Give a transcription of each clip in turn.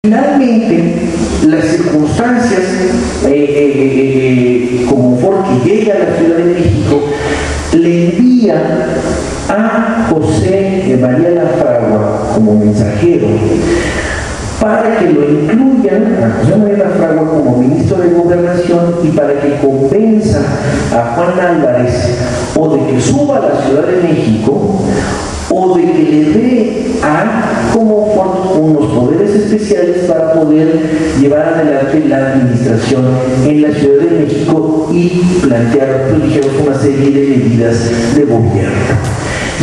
Finalmente, las circunstancias, como porque llega a la Ciudad de México, le envía a José María Lafragua como mensajero para que lo incluyan a José María Lafragua como ministro de Gobernación y para que convenza a Juan Álvarez o de que suba a la Ciudad de México o de que le dé a Comonfort unos poderes especiales para poder llevar adelante la administración en la Ciudad de México y plantear, pues dijimos, una serie de medidas de gobierno.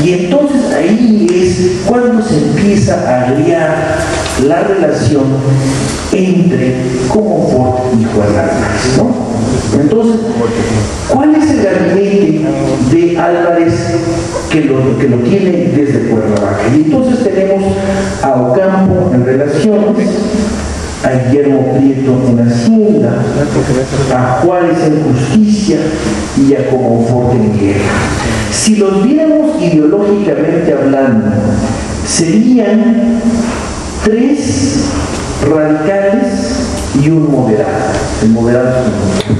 Y entonces ahí es cuando se empieza a agriar la relación entre Comonfort y Juan Álvarez, ¿no? Entonces, ¿cuál es el gabinete de Álvarez que lo tiene desde Cuernavaca? Y entonces tenemos a Ocampo en relaciones, a Guillermo Prieto en Hacienda, a Juárez en Justicia y a Comonfort en Guerra. Si los viéramos ideológicamente hablando, serían 3 radicales y un moderado. El moderado es Comonfort.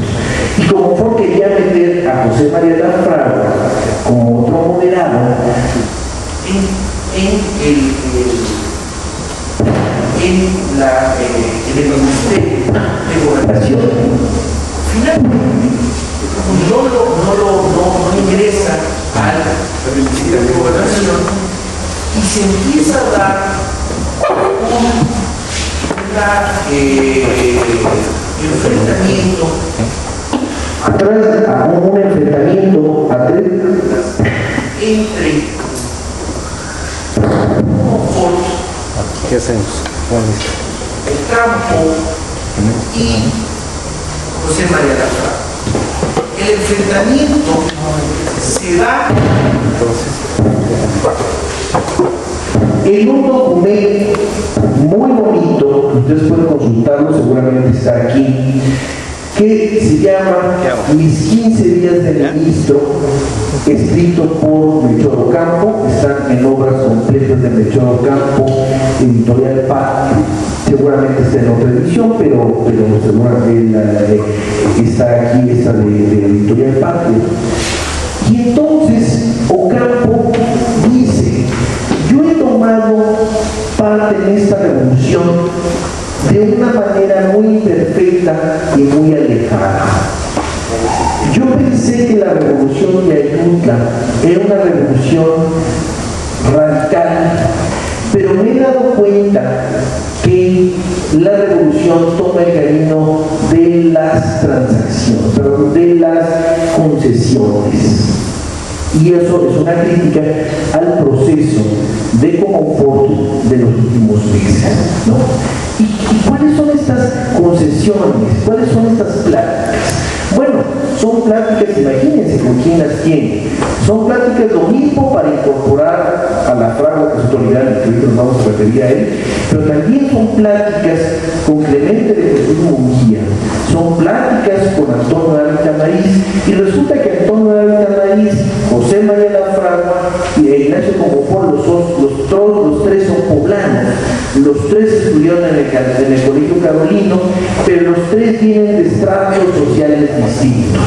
Y Comonfort quería meter a José María Lafragua como otro moderado en el Ministerio de Gobernación. Finalmente, no ingresa al Ministerio de Gobernación y se empieza a dar un enfrentamiento a 3 entre Comonfort, ¿qué hacemos? Ocampo y José María Lafragua. El enfrentamiento se da en un documento muy bonito, ustedes pueden consultarlo, seguramente está aquí, que se llama Mis 15 días de ministro, escrito por Melchor Ocampo. Están en obras completas de Melchor Ocampo, editorial PAC. Seguramente está en otra edición, pero seguramente está aquí, esta de editorial PAC. Y entonces Ocampo dice: yo he tomado parte en esta revolución de una manera muy imperfecta y muy alejada. Yo pensé que la revolución de Ayutla era una revolución radical, pero me he dado cuenta que la revolución toma el camino de las transacciones, de las concesiones. Y eso es una crítica al proceso de Comonfort de los últimos meses, ¿no? ¿Y cuáles son estas concesiones? ¿Cuáles son estas pláticas? Bueno, son pláticas, imagínense con quién las tiene. Son pláticas lo mismo para incorporar a Lafragua, que es autoridad, que ahorita nos vamos a referir a él, pero también son pláticas con Clemente de Jesús Munguía, son pláticas con Antonio Ávila Tamariz, y resulta que Antonio Ávila Tamariz, José María Lafragua y Ignacio Comonfort, los 3 son poblanos, los 3 estudiaron en el Colegio Carolino, pero los 3 vienen de estratos sociales distintos.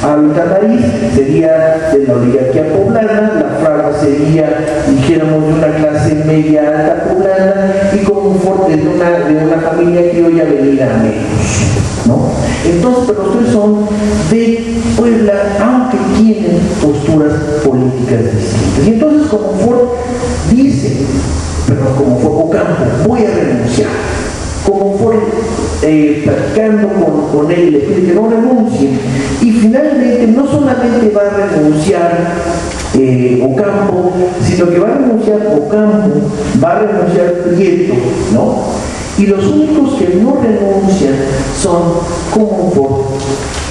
Ávila Tamariz sería de la oligarquía poblana, Lafragua sería, dijéramos, de una clase media alta poblana, y Comonfort es de una familia criolla venida a menos, ¿no? Entonces, pero los 3 son de Puebla, aunque tienen posturas políticas distintas. Y entonces Comonfort dice, Ocampo, voy a renunciar. Comonfort, platicando con él, le pide que no renuncie, y finalmente no solamente va a renunciar Ocampo, sino que va a renunciar Ocampo, va a renunciar Prieto, ¿no? Y los únicos que no renuncian son Comonfort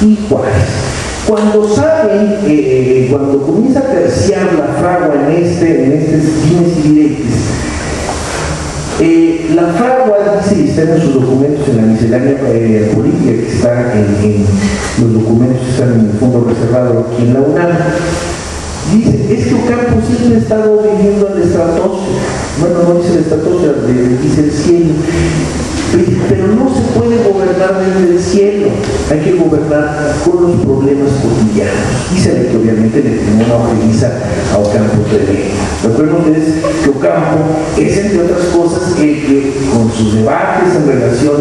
y Juárez. Cuando saben, cuando comienza a terciar Lafragua en este dimes y diretes, Lafragua dice, y está en sus documentos en la miscelánea política que está en los documentos que están en el fondo reservado aquí en la UNAM, dice, es que Ocampo siempre ha estado viviendo en la estratosfera. Bueno, no dice la estratosfera, dice el cielo. hay que gobernar con los problemas cotidianos. Y se ve que obviamente le tenemos una ofensa a Ocampo tremenda. Recuerden ustedes que Ocampo es, entre otras cosas, el que con sus debates en relación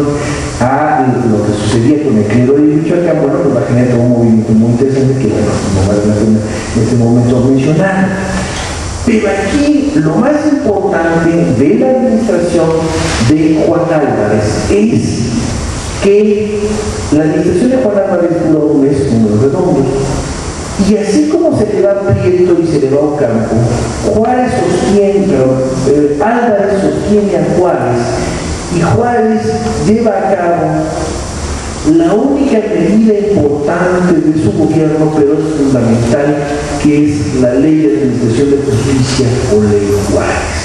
a lo que sucedía con el clero de Michoacán, bueno, pues va a generar un movimiento muy interesante que, bueno, no vale la pena en este momento mencionar. Pero aquí lo más importante de la administración de Juan Álvarez es que la administración de Juan Álvarez duró un mes, números redondos, y así como se le va a Prieto y se le va a Ocampo, Juárez sostiene, Álvarez sostiene a Juárez, y Juárez lleva a cabo la única medida importante de su gobierno, pero es fundamental, que es la Ley de Administración de Justicia o Ley Juárez.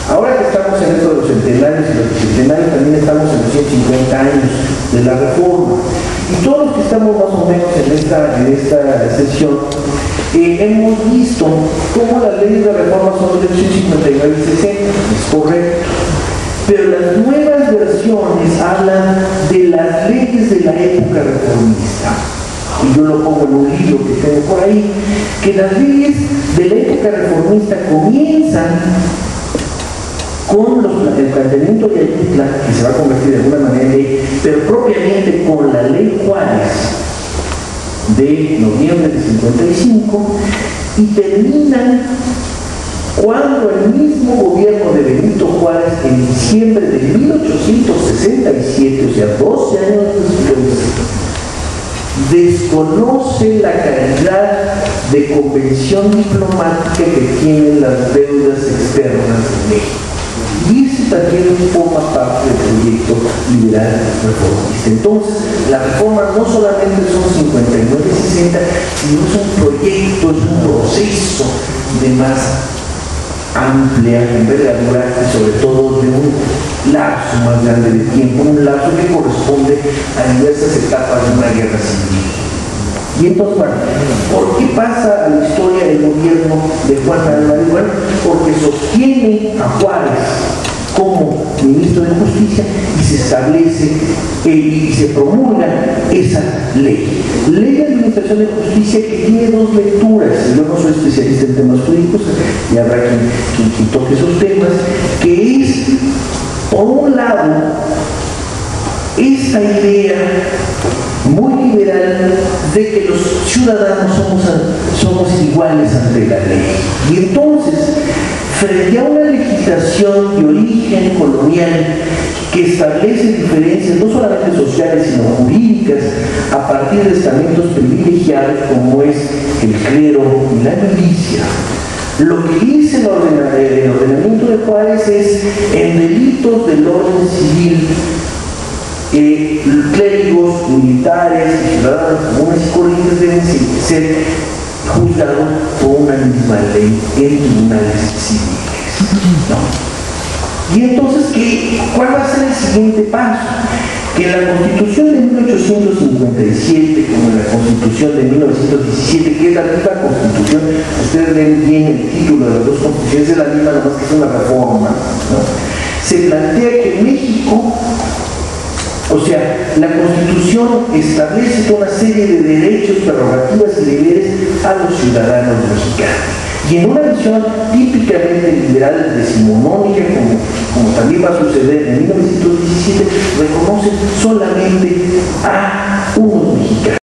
Ahora que estamos en esto de los centenarios y los bicentenarios, también estamos en los 150 años de la reforma. Y todos los que estamos más o menos en esta sesión, hemos visto cómo las leyes de reforma son de 159 y 60, es correcto. Pero las nuevas versiones hablan de las leyes de la época reformista. Y yo lo pongo en un libro que tengo por ahí, que las leyes de la época reformista comienzan con el planteamiento de Ayutla, que se va a convertir de alguna manera en ley, pero propiamente con la Ley Juárez de noviembre de 55, y terminan cuando el mismo gobierno de Benito Juárez, en diciembre de 1867, o sea, 12 años después, desconoce la calidad de convención diplomática que tienen las deudas externas de México. Y ese también forma parte del proyecto liberal reformista. Entonces, la reforma no solamente son 59 y 60, sino es un proyecto, es un proceso de más amplia envergadura y sobre todo de un lapso más grande de tiempo, un lapso que corresponde a diversas etapas de una guerra civil. Y entonces, bueno, ¿por qué pasa a la historia el gobierno de Juan Álvarez? Bueno, porque sostiene a Juárez como ministro de Justicia y se establece y se promulga esa ley. Ley de Administración de Justicia que tiene dos lecturas. Yo no soy especialista en temas jurídicos, y habrá quien toque esos temas, que es, por un lado, esta idea muy liberal de que los ciudadanos somos iguales ante la ley. Y entonces, frente a una legislación de origen colonial que establece diferencias no solamente sociales sino jurídicas a partir de estamentos privilegiados como es el clero y la milicia, lo que dice el ordenamiento de Juárez es: en delitos del orden civil, clérigos, militares y ciudadanos comunes y corrientes deben ser juzgados por una misma ley en tribunales civiles, ¿no? Y entonces, ¿cuál va a ser el siguiente paso? Que en la Constitución de 1857, como en la Constitución de 1917, que es la misma Constitución, ustedes ven bien el título de las dos constituciones, es la misma, nada más que es una reforma, ¿no? Se plantea que México, o sea, la Constitución establece toda una serie de derechos, prerrogativas y deberes a los ciudadanos mexicanos. Y en una visión típicamente liberal decimonónica, como también va a suceder en 1917, reconoce solamente a unos mexicanos.